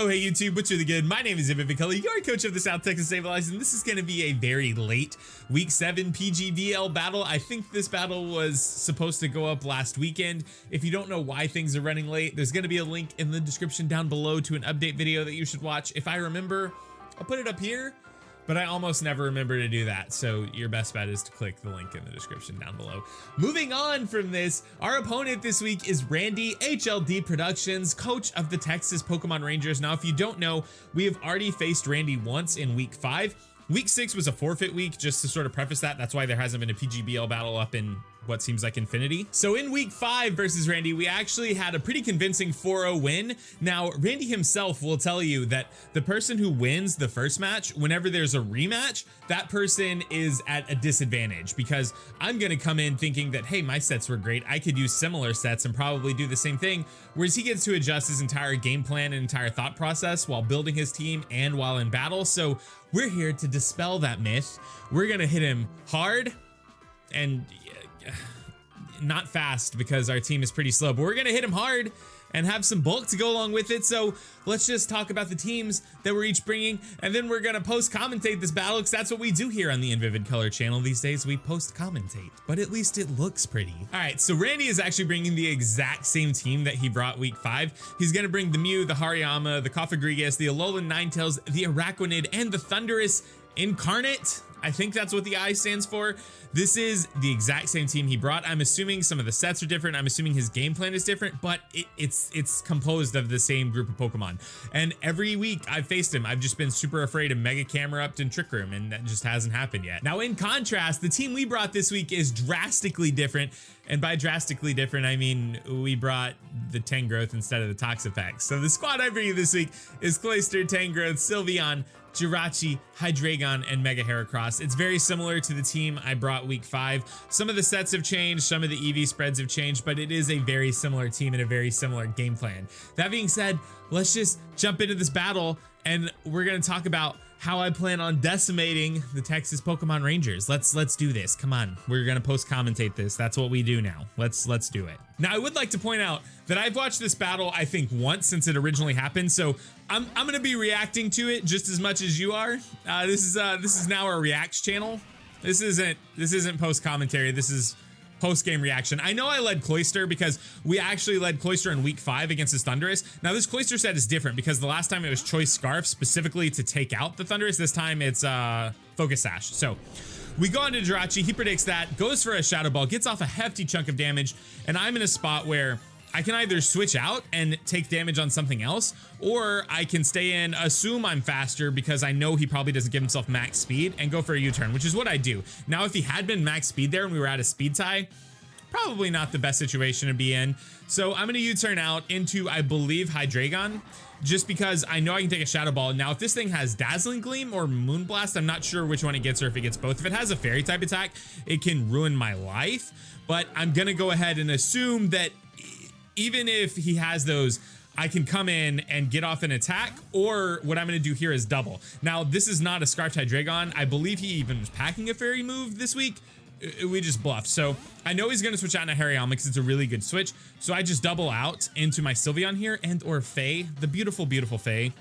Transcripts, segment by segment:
Oh, hey YouTube, what's really good? My name is Vivid Cully, your coach of the South Texas Sableyes, and this is going to be a very late Week 7 PGBL battle. I think this battle was supposed to go up last weekend. If you don't know why things are running late, there's going to be a link in the description down below to an update video that you should watch. If I remember, I'll put it up here, but I almost never remember to do that, so your best bet is to click the link in the description down below. Moving on from this, our opponent this week is Randy, HLD Productions, coach of the Texas Pokemon Rangers. Now, if you don't know, we have already faced Randy once in Week 5. Week 6 was a forfeit week, just to sort of preface that. That's why there hasn't been a PGBL battle up in what seems like infinity. So in Week 5 versus Randy, we actually had a pretty convincing 4-0 win. Now, Randy himself will tell you that the person who wins the first match, whenever there's a rematch, that person is at a disadvantage, because I'm gonna come in thinking that, hey, my sets were great, I could use similar sets and probably do the same thing, whereas he gets to adjust his entire game plan and entire thought process while building his team and while in battle. So we're here to dispel that myth. We're gonna hit him hard and not fast, because our team is pretty slow, but we're gonna hit him hard and have some bulk to go along with it. So let's just talk about the teams that we're each bringing, and then we're gonna post commentate this battle, because that's what we do here on the Vivid Color channel these days. We post commentate, but at least it looks pretty. All right, so Randy is actually bringing the exact same team that he brought Week 5. He's gonna bring the Mew, the Hariyama, the Cofagrigus, the Alolan Ninetales, the Araquanid, and the Thunderous Incarnate. I think that's what the I stands for. This is the exact same team he brought. I'm assuming some of the sets are different. I'm assuming his game plan is different, but it's composed of the same group of Pokemon. And every week I've faced him, I've just been super afraid of Mega Camera-upped and Trick Room, and that just hasn't happened yet. Now, in contrast, the team we brought this week is drastically different. And by drastically different, I mean we brought the Tangrowth instead of the Toxapex. So the squad I bring you this week is Cloyster, Tangrowth, Sylveon, Jirachi, Hydreigon, and Mega Heracross. It's very similar to the team I brought Week 5. Some of the sets have changed, some of the EV spreads have changed, but it is a very similar team and a very similar game plan. That being said, let's just jump into this battle, and we're gonna talk about how I plan on decimating the Texas Pokemon Rangers. Let's do this. Come on, we're gonna post commentate this. That's what we do now. Let's do it. Now, I would like to point out that I've watched this battle, I think, once since it originally happened, so I'm gonna be reacting to it just as much as you are. This is now our reacts channel. This isn't post commentary. This is post-game reaction. I know I led Cloyster because we actually led Cloyster in Week 5 against his Thunderous. Now, this Cloyster set is different because the last time it was Choice Scarf specifically to take out the Thunderous. This time it's Focus Sash. So we go into Jirachi, he predicts that, goes for a Shadow Ball, gets off a hefty chunk of damage, and I'm in a spot where I can either switch out and take damage on something else, or I can stay in, assume I'm faster because I know he probably doesn't give himself max speed, and go for a U-turn, which is what I do. Now, if he had been max speed there and we were at a speed tie, probably not the best situation to be in. So I'm gonna U-turn out into, I believe, Hydreigon, just because I know I can take a Shadow Ball. Now, if this thing has Dazzling Gleam or Moonblast, I'm not sure which one it gets or if it gets both. If it has a Fairy type attack, it can ruin my life, but I'm gonna go ahead and assume that even if he has those, I can come in and get off an attack, or what I'm gonna do here is double. Now, this is not a Scarfed Hydreigon. I believe he even was packing a Fairy move this week. We just bluffed. So I know he's gonna switch out into Hariyama because it's a really good switch. So I just double out into my Sylveon here, and or Faye, the beautiful, beautiful Faye.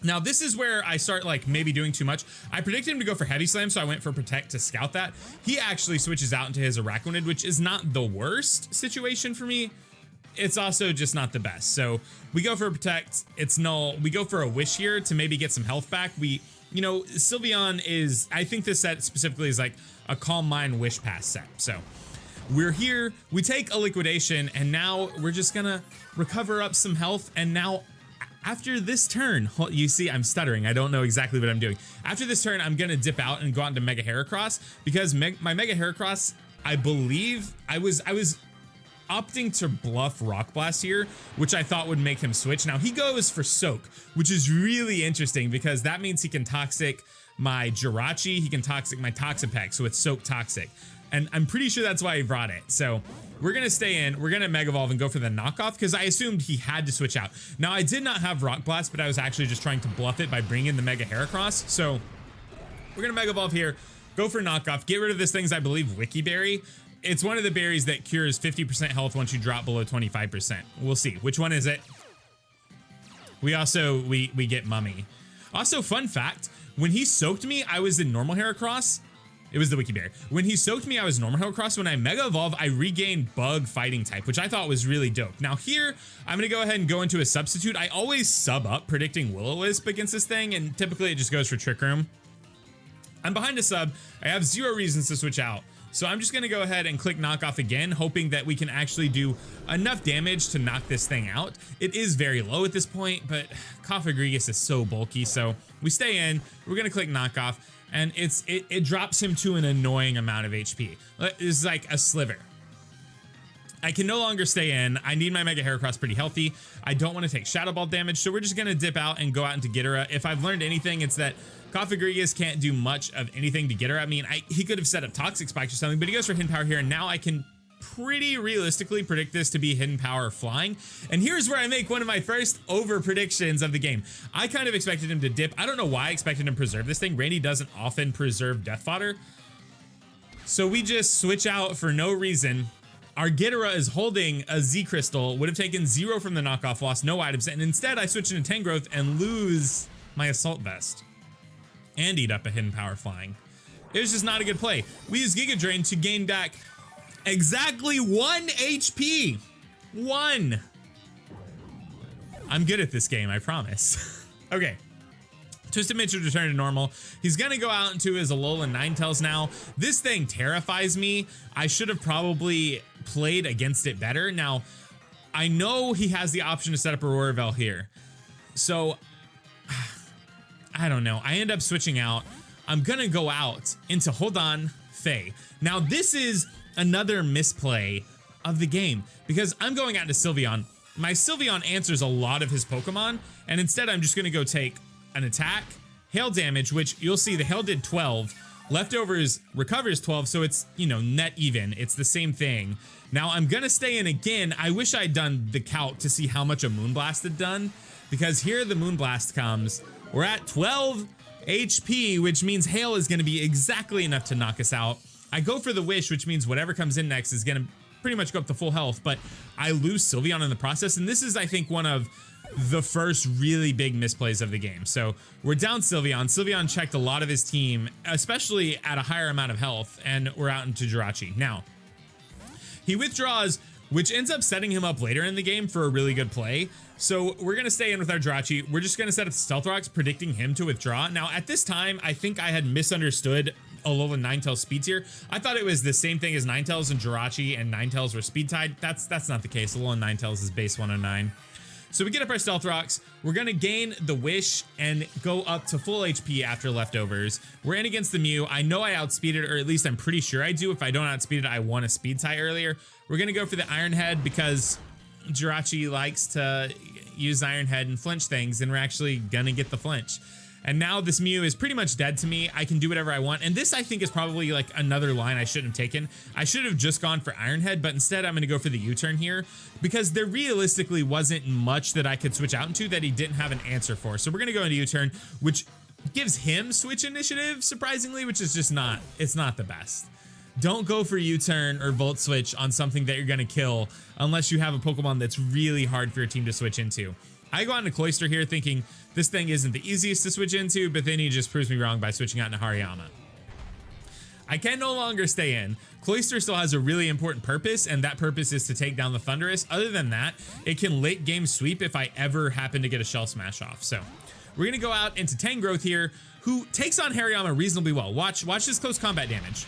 Now, this is where I start like maybe doing too much. I predicted him to go for Heavy Slam, so I went for Protect to scout that. He actually switches out into his Araquanid, which is not the worst situation for me. It's also just not the best. So we go for a Protect, it's null. We go for a Wish here to maybe get some health back. You know, Sylveon is, I think this set specifically is like a Calm Mind Wish Pass set. So we're here, we take a Liquidation, and now we're just gonna recover up some health. And now after this turn, you see I'm stuttering, I don't know exactly what I'm doing. After this turn, I'm gonna dip out and go on to Mega Heracross, because my Mega Heracross, I believe, I was opting to bluff Rock Blast here, which I thought would make him switch. Now he goes for Soak, which is really interesting because that means he can Toxic my Jirachi, he can Toxic my Toxapex, so it's Soak Toxic. And I'm pretty sure that's why he brought it. So we're gonna stay in, we're gonna Mega Evolve and go for the knockoff because I assumed he had to switch out. Now, I did not have Rock Blast, but I was actually just trying to bluff it by bringing in the Mega Heracross. So we're gonna Mega Evolve here, go for knockoff, get rid of this thing's, I believe, Wiki Berry. It's one of the berries that cures 50% health once you drop below 25%. We'll see. Which one is it? we get Mummy. Also, fun fact, when he soaked me, I was in normal Heracross. It was the Wiki Bear. When he soaked me, I was normal Heracross. When I Mega Evolve, I regained Bug Fighting type, which I thought was really dope. Now here, I'm gonna go ahead and go into a substitute. I always sub up predicting Will-O-Wisp against this thing, and typically it just goes for Trick Room. I'm behind a sub. I have 0 reasons to switch out. So I'm just gonna go ahead and click knock off again, hoping that we can actually do enough damage to knock this thing out. It is very low at this point, but Cofagrigus is so bulky, so we stay in. We're gonna click knock off, and it drops him to an annoying amount of HP. It's like a sliver. I can no longer stay in. I need my Mega Heracross pretty healthy. I don't want to take Shadow Ball damage, so we're just gonna dip out and go out into Ghidorah. If I've learned anything, it's that Cofagrigus can't do much of anything to Ghidorah. I mean, he could have set up Toxic Spikes or something, but he goes for Hidden Power here, and now I can pretty realistically predict this to be Hidden Power Flying. And here's where I make one of my first over predictions of the game. I kind of expected him to dip. I don't know why I expected him to preserve this thing. Randy doesn't often preserve Death Fodder. So we just switch out for no reason. Our Ghidorah is holding a Z Crystal, would have taken 0 from the knockoff, lost no items, and instead I switch into Tangrowth and lose my Assault Vest and eat up a Hidden Power Flying. It was just not a good play. We use Giga Drain to gain back exactly 1 HP. 1. I'm good at this game, I promise. Okay. Twisted Mitch would return to normal. He's gonna go out into his Alolan Ninetales now. This thing terrifies me. I should have probably played against it better. Now, I know he has the option to set up a Roarvel here. So, I don't know. I end up switching out. I'm gonna go out into, hold on, Faye. Now, this is another misplay of the game because I'm going out to Sylveon. My Sylveon answers a lot of his Pokemon, and instead I'm just gonna go take an attack, hail damage, which you'll see the hail did 12, leftovers recovers 12, so it's, you know, net even. It's the same thing. Now I'm gonna stay in again. I wish I'd done the calc to see how much a Moonblast had done, because here the Moonblast comes. We're at 12 HP, which means hail is gonna be exactly enough to knock us out. I go for the wish, which means whatever comes in next is gonna pretty much go up to full health, but I lose Sylveon in the process, and this is, I think, one of the first really big misplays of the game. So we're down Sylveon. Sylveon checked a lot of his team, especially at a higher amount of health, and we're out into Jirachi. Now, he withdraws, which ends up setting him up later in the game for a really good play. So we're gonna stay in with our Jirachi. We're just gonna set up Stealth Rocks, predicting him to withdraw. Now, at this time, I think I had misunderstood Alolan Ninetales speed tier. I thought it was the same thing as Ninetales and Jirachi, and Ninetales were speed tied. That's not the case. Alolan Ninetales is base 109. So we get up our Stealth Rocks. We're gonna gain the Wish and go up to full HP after leftovers. We're in against the Mew. I know I outspeeded, or at least I'm pretty sure I do. If I don't outspeed it, I won a speed tie earlier. We're gonna go for the Iron Head because Jirachi likes to use Iron Head and flinch things, and we're actually gonna get the flinch. And now this Mew is pretty much dead to me. I can do whatever I want. And this, I think, is probably like another line I shouldn't have taken. I should have just gone for Iron Head, but instead I'm going to go for the U-turn here because there realistically wasn't much that I could switch out into that he didn't have an answer for. So we're going to go into U-turn, which gives him switch initiative, surprisingly, which is just not, it's not the best. Don't go for U-turn or Volt Switch on something that you're going to kill unless you have a Pokemon that's really hard for your team to switch into. I go on to Cloyster here thinking this thing isn't the easiest to switch into, but then he just proves me wrong by switching out into Hariyama. I can no longer stay in. Cloyster still has a really important purpose, and that purpose is to take down the Thundurus. Other than that, it can late game sweep if I ever happen to get a Shell Smash off. So we're gonna go out into Tangrowth here, who takes on Hariyama reasonably well. Watch this close combat damage.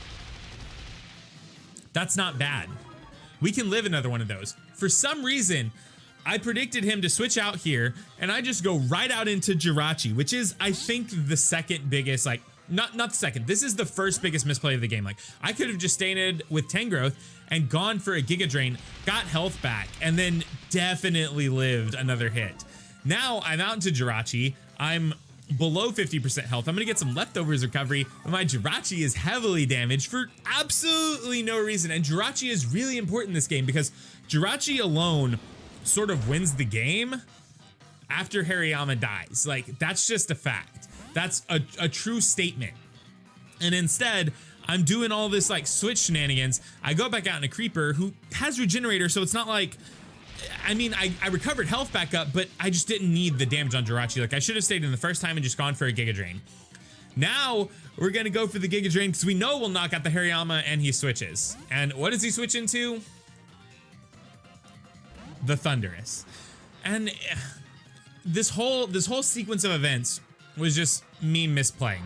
That's not bad. We can live another one of those. For some reason, I predicted him to switch out here, and I just go right out into Jirachi, which is, I think, the second biggest, like, not the second. This is the first biggest misplay of the game. Like, I could have just stayed with Tangrowth and gone for a Giga Drain, got health back, and then definitely lived another hit. Now I'm out into Jirachi. I'm below 50% health. I'm gonna get some leftovers recovery, but my Jirachi is heavily damaged for absolutely no reason. And Jirachi is really important in this game because Jirachi alone sort of wins the game after Hariyama dies. Like, that's just a fact. That's a true statement. And instead, I'm doing all this like switch shenanigans. I go back out in a Creeper who has Regenerator, so it's not like I mean, I recovered health back up, but I just didn't need the damage on Jirachi. Like, I should have stayed in the first time and just gone for a Giga Drain. Now we're gonna go for the Giga Drain because we know we'll knock out the Hariyama, and he switches. And what does he switch into? The Thunderous. And this whole sequence of events was just me misplaying.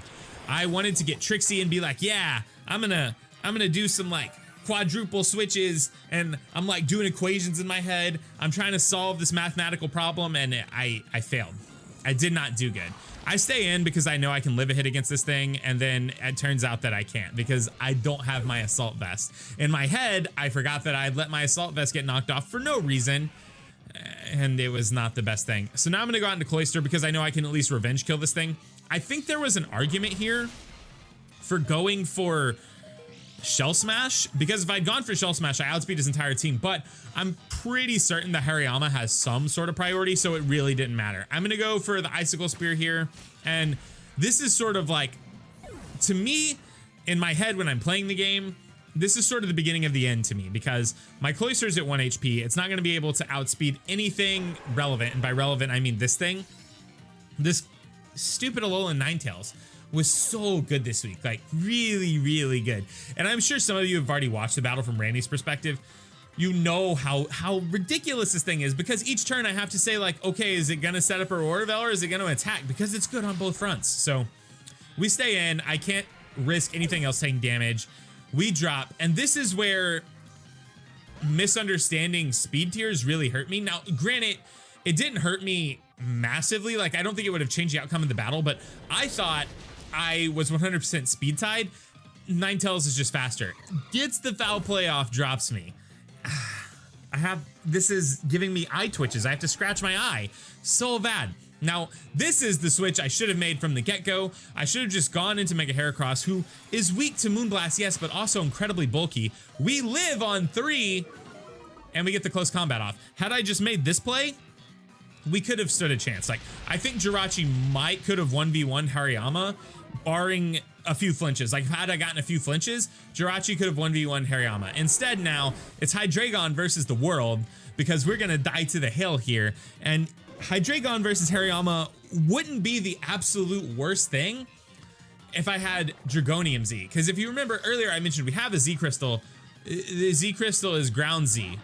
I wanted to get tricksy and be like, yeah, I'm gonna do some like quadruple switches, and I'm like doing equations in my head. I'm trying to solve this mathematical problem, and I failed. I did not do good. I stay in because I know I can live a hit against this thing, and then it turns out that I can't because I don't have my assault vest. In my head, I forgot that I'd let my assault vest get knocked off for no reason, and it was not the best thing. So now I'm gonna go out into Cloister because I know I can at least revenge kill this thing. I think there was an argument here for going for Shell Smash, because if I'd gone for Shell Smash, I outspeed his entire team, but I'm pretty certain that Hariyama has some sort of priority, so it really didn't matter. I'm gonna go for the Icicle Spear here, and this is sort of like, to me, in my head when I'm playing the game, this is sort of the beginning of the end to me, because my Cloister's at 1 HP. It's not gonna be able to outspeed anything relevant, and by relevant, I mean this thing. This stupid Alolan Ninetales was so good this week, like really, really good. And I'm sure some of you have already watched the battle from Randy's perspective. You know how ridiculous this thing is, because each turn I have to say like, okay, is it gonna set up a Aurora or is it gonna attack? Because it's good on both fronts. So we stay in. I can't risk anything else taking damage. We drop, and this is where misunderstanding speed tiers really hurt me. Now, granted, it didn't hurt me massively. Like, I don't think it would have changed the outcome of the battle, but I thought I was 100% speed tied. Ninetales is just faster. Gets the foul play off, drops me. This is giving me eye twitches. I have to scratch my eye so bad. Now, this is the switch I should have made from the get-go. I should have just gone into Mega Heracross, who is weak to Moonblast, yes, but also incredibly bulky. We live on 3, and we get the close combat off. Had I just made this play, we could have stood a chance. Like, I think Jirachi could have 1v1 Hariyama, barring a few flinches. Like, had I gotten a few flinches, Jirachi could have 1v1 Hariyama. Instead, now, it's Hydreigon versus the world, because we're gonna die to the hill here, and Hydreigon versus Hariyama wouldn't be the absolute worst thing if I had Dragonium Z. Because if you remember earlier, I mentioned we have a Z Crystal. The Z Crystal is Ground Z,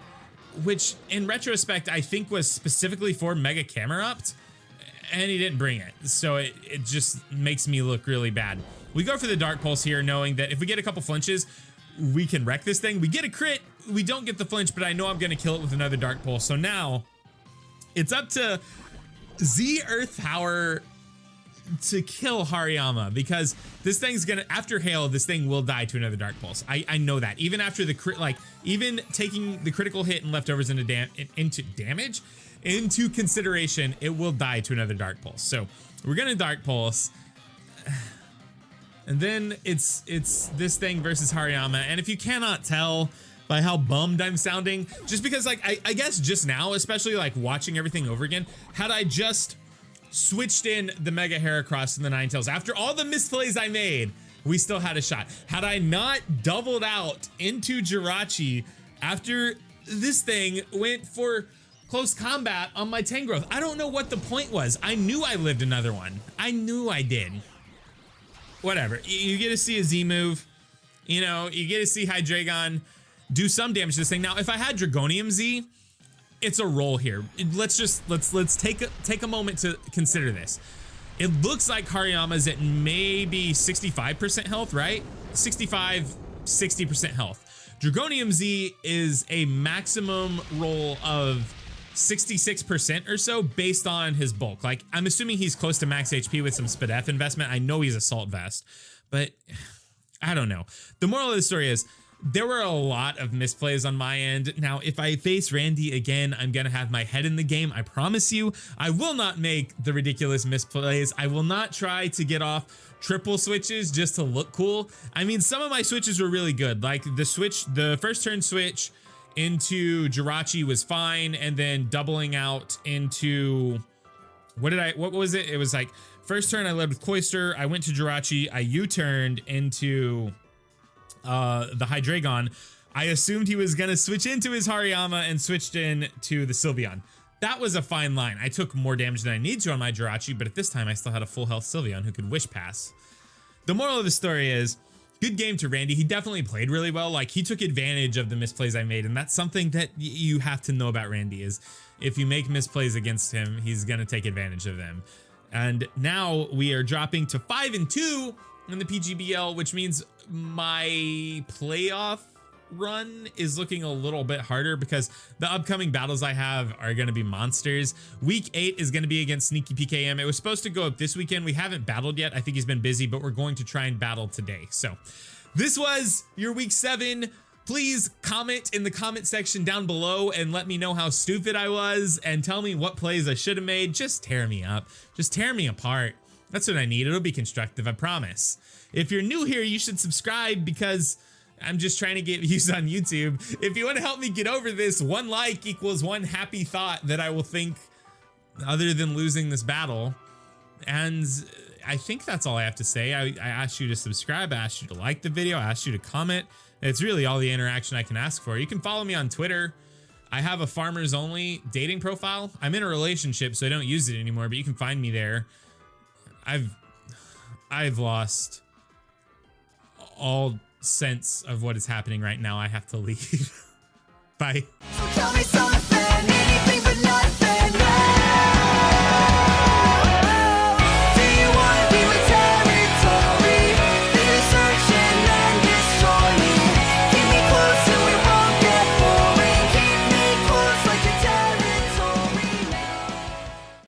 which in retrospect, I think was specifically for Mega Camerupt, and he didn't bring it. So it just makes me look really bad. We go for the Dark Pulse here, knowing that if we get a couple flinches, we can wreck this thing. We get a crit, we don't get the flinch, but I know I'm gonna kill it with another Dark Pulse. So now, it's up to Z Earth Power to kill Hariyama, because this thing's gonna, after Hail, this thing will die to another Dark Pulse. I know that. Even after the crit, like, even taking the critical hit and leftovers into damage, into consideration, it will die to another Dark Pulse. So we're gonna Dark Pulse. And then it's this thing versus Hariyama. And if you cannot tell by how bummed I'm sounding, just because, like, I guess just now, especially like watching everything over again, had I just switched in the Mega Heracross and the Ninetales, after all the misplays I made, we still had a shot. Had I not doubled out into Jirachi after this thing went for close combat on my Tangrowth, I don't know what the point was. I knew I lived another one. I knew I did. Whatever. You get to see a Z move. You know, you get to see Hydreigon do some damage to this thing. Now, if I had Dragonium Z, it's a roll here. Let's take a moment to consider this. It looks like Hariyama's at maybe 65% health, right? 65, 60% health. Dragonium Z is a maximum roll of 66% or so based on his bulk. Like, I'm assuming he's close to max HP with some Spadef investment. I know he's Assault Vest, but I don't know. The moral of the story is, there were a lot of misplays on my end. Now, if I face Randy again, I'm gonna have my head in the game. I promise you, I will not make the ridiculous misplays. I will not try to get off triple switches just to look cool. I mean, some of my switches were really good. Like the first turn switch into Jirachi was fine, and then doubling out into, what was it? It was like, first turn I led with Cloister, I went to Jirachi, I U-turned into the Hydreigon, I assumed he was gonna switch into his Hariyama and switched in to the Sylveon. That was a fine line. I took more damage than I needed to on my Jirachi, but at this time I still had a full health Sylveon who could Wish Pass. The moral of the story is, good game to Randy. He definitely played really well. Like, he took advantage of the misplays I made, and that's something that you have to know about Randy is if you make misplays against him, he's gonna take advantage of them. And now we are dropping to 5-2 in the PGBL, which means my playoff run is looking a little bit harder because the upcoming battles I have are going to be monsters. Week 8 is going to be against Sneaky PKM. It was supposed to go up this weekend. We haven't battled yet. I think he's been busy, but we're going to try and battle today. So this was your week 7. Please comment in the comment section down below and let me know how stupid I was and tell me what plays I should have made. Just tear me up. Just tear me apart. That's what I need. It'll be constructive, I promise. If you're new here, you should subscribe because I'm just trying to get views on YouTube. If you want to help me get over this, 1 like equals 1 happy thought that I will think other than losing this battle. And I think that's all I have to say. I asked you to subscribe. I asked you to like the video. I asked you to comment. It's really all the interaction I can ask for. You can follow me on Twitter. I have a farmers only dating profile. I'm in a relationship, so I don't use it anymore, but you can find me there. I've lost all sense of what is happening right now. I have to leave. Bye.